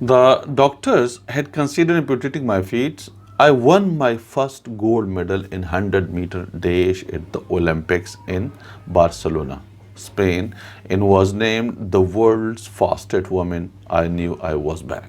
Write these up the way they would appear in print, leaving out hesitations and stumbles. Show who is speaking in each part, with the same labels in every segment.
Speaker 1: the doctors had considered amputating my feet. I won my first gold medal in 100-meter dash at the Olympics in Barcelona, Spain, and was named the world's fastest woman. I knew I was back.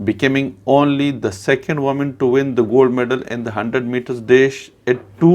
Speaker 1: becoming only the second woman to win the gold medal in the 100 meters dash at 2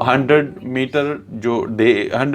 Speaker 1: 100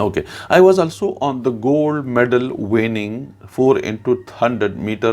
Speaker 1: Okay, I was also on the gold medal winning 4x100 meter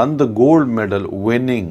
Speaker 1: on the gold medal winning,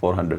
Speaker 1: 400,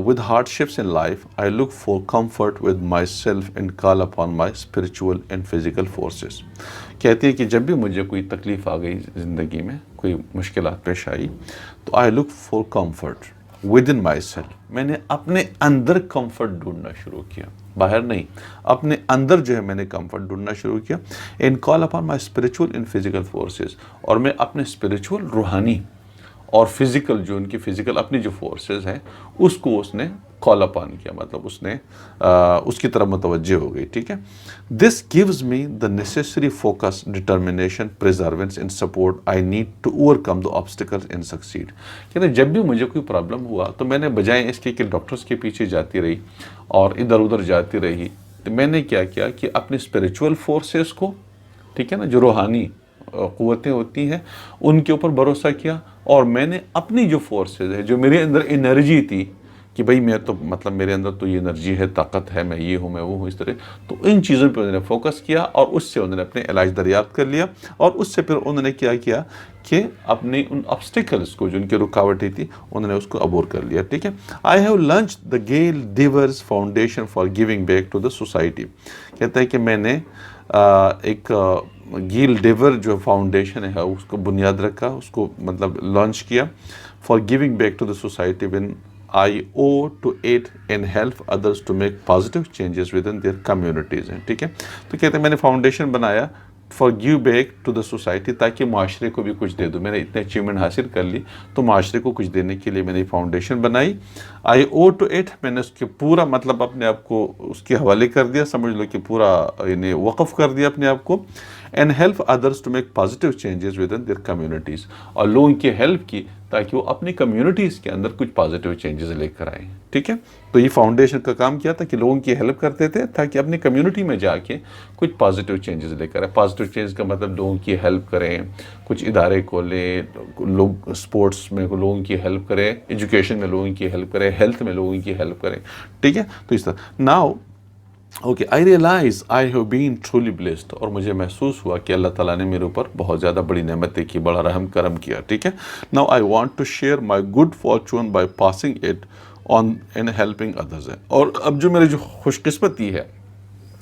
Speaker 1: with hardships in life, I look for comfort with myself and call upon my spiritual and physical forces. کہتی ہے کہ جب بھی مجھے کوئی تکلیف آ گئی زندگی میں، کوئی مشکلات پیش آئی، تو I look for comfort within myself. میں نے اپنے اندر کمفرٹ ڈھونڈنا شروع کیا، باہر نہیں، اپنے اندر جو ہے میں نے کمفرٹ ڈھونڈنا شروع کیا. and call upon my spiritual and physical forces. اور میں اپنے اسپریچول، روحانی اور فزیکل، جو ان کی فزیکل اپنی جو فورسز ہیں، اس کو اس نے کال اپان کیا، مطلب اس نے اس کی طرف متوجہ ہو گئی. ٹھیک ہے. This gives me the necessary focus, determination, perseverance and support I need to overcome the obstacles and succeed. کہتے ہیں جب بھی مجھے کوئی پرابلم ہوا تو میں نے بجائے اس کے کہ ڈاکٹرز کے پیچھے جاتی رہی اور ادھر ادھر جاتی رہی، تو میں نے کیا کیا کہ اپنے اسپریچول فورسز کو، ٹھیک ہے نا، جو روحانی قوتیں ہوتی ہیں، ان کے اوپر بھروسہ کیا. اور میں نے اپنی جو فورسز ہے، جو میرے اندر انرجی تھی کہ بھئی میں تو مطلب میرے اندر تو یہ انرجی ہے، طاقت ہے، میں یہ ہوں، میں وہ ہوں، اس طرح، تو ان چیزوں پہ انہوں نے فوکس کیا اور اس سے انہوں نے اپنے علاج دریافت کر لیا. اور اس سے پھر انہوں نے کیا کیا کہ اپنے ان آبسٹیکلس کو، جو ان کی رکاوٹیں تھی، انہوں نے اس کو عبور کر لیا. ٹھیک ہے. I have launch the Gail Devers foundation for giving back to the society. کہتا ہے کہ میں نے ایک گیل ڈیور جو فاؤنڈیشن ہے اس کو بنیاد رکھا، اس کو مطلب لانچ کیا، for giving back to the society when I owe to it and help others to make positive changes within their communities. ٹھیک ہے. تو کہتے ہیں میں نے فاؤنڈیشن بنایا for give back to the society, تاکہ معاشرے کو بھی کچھ دے دوں. میں نے اتنے اچیومنٹ حاصل کر لی تو معاشرے کو کچھ دینے کے لیے میں نے فاؤنڈیشن بنائی. آئی او ٹو اٹ، میں نے اس کے پورا مطلب اپنے آپ کو اس کے حوالے کر دیا، سمجھ لو کہ پورا یعنی وقف کر دیا اپنے آپ کو. And help others to make positive changes with in their communities, اور لوگوں کی ہیلپ کی تاکہ وہ اپنی کمیونٹیز کے اندر کچھ پازیٹیو چینجز لے کر آئیں. ٹھیک ہے. تو یہ فاؤنڈیشن کا کام کیا تھا کہ لوگوں کی ہیلپ کرتے تھے تاکہ اپنی کمیونٹی میں جا کے کچھ پازیٹیو چینجز لے کر آئیں. پازیٹیو چینج کا مطلب لوگوں کی ہیلپ کریں، کچھ ادارے کھولیں، لوگ اسپورٹس میں لوگوں کی ہیلپ کریں، ایجوکیشن میں لوگوں کی ہیلپ کریں، ہیلتھ میں لوگوں کی ہیلپ کریں. ٹھیک ہے. تو اس طرح now okay I realize I have been truly blessed, اور مجھے محسوس ہوا کہ اللہ تعالیٰ نے میرے اوپر بہت زیادہ بڑی نعمتیں کی، بڑا رحم کرم کیا. ٹھیک ہے. Now I want to share my good fortune by passing it on and helping others. اور اب جو میری جو خوش قسمتی ہے،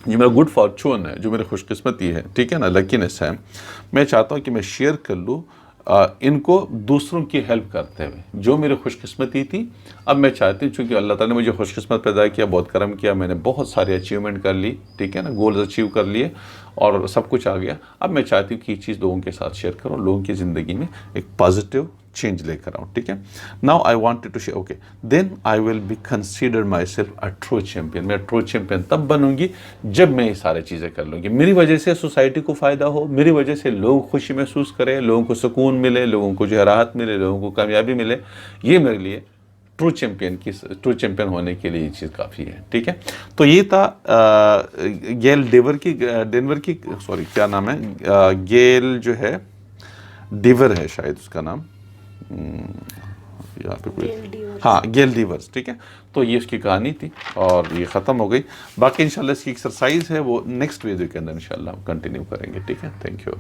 Speaker 1: جو میرا گڈ فارچون ہے، جو میری خوش قسمتی ہے، ٹھیک ہے نا، لکینس ہے، میں چاہتا ہوں کہ میں شیئر کر لوں ان کو دوسروں کی ہیلپ کرتے ہوئے. جو میری خوش قسمتی تھی، اب میں چاہتی ہوں، چونکہ اللہ تعالیٰ نے مجھے خوش قسمت پیدا کیا، بہت کرم کیا، میں نے بہت ساری اچیومنٹ کر لی، ٹھیک ہے نا، گولز اچیو کر لیے اور سب کچھ آ گیا. اب میں چاہتی ہوں کہ یہ چیز لوگوں کے ساتھ شیئر کروں، لوگوں کی زندگی میں ایک پازیٹیو چینج لے کر آؤں. ٹھیک ہے. Now I wanted to share okay then I will be consider myself a true champion. میں ٹرو چیمپئن تب بنوں گی جب میں یہ سارے چیزیں کر لوں گی. میری وجہ سے سوسائٹی کو فائدہ ہو، میری وجہ سے لوگ خوشی محسوس کریں، لوگوں کو سکون ملے، لوگوں کو جو ہے راحت ملے، لوگوں کو کامیابی ملے. یہ میرے لیے ٹرو چیمپئن ہونے کے لیے یہ چیز کافی ہے. ٹھیک ہے. تو یہ تھا گیل ڈینور کی سوری کیا نام ہے، گیل جو ہے ڈیور ہے شاید اس کا نام، یہاں پہ کوئی ہاں گیل ڈیورز. ٹھیک ہے. تو یہ اس کی کہانی تھی اور یہ ختم ہو گئی. باقی انشاءاللہ اس کی ایکسرسائز ہے وہ نیکسٹ ویڈیو کے اندر انشاءاللہ ہم کنٹینیو کریں گے. ٹھیک ہے. Thank you.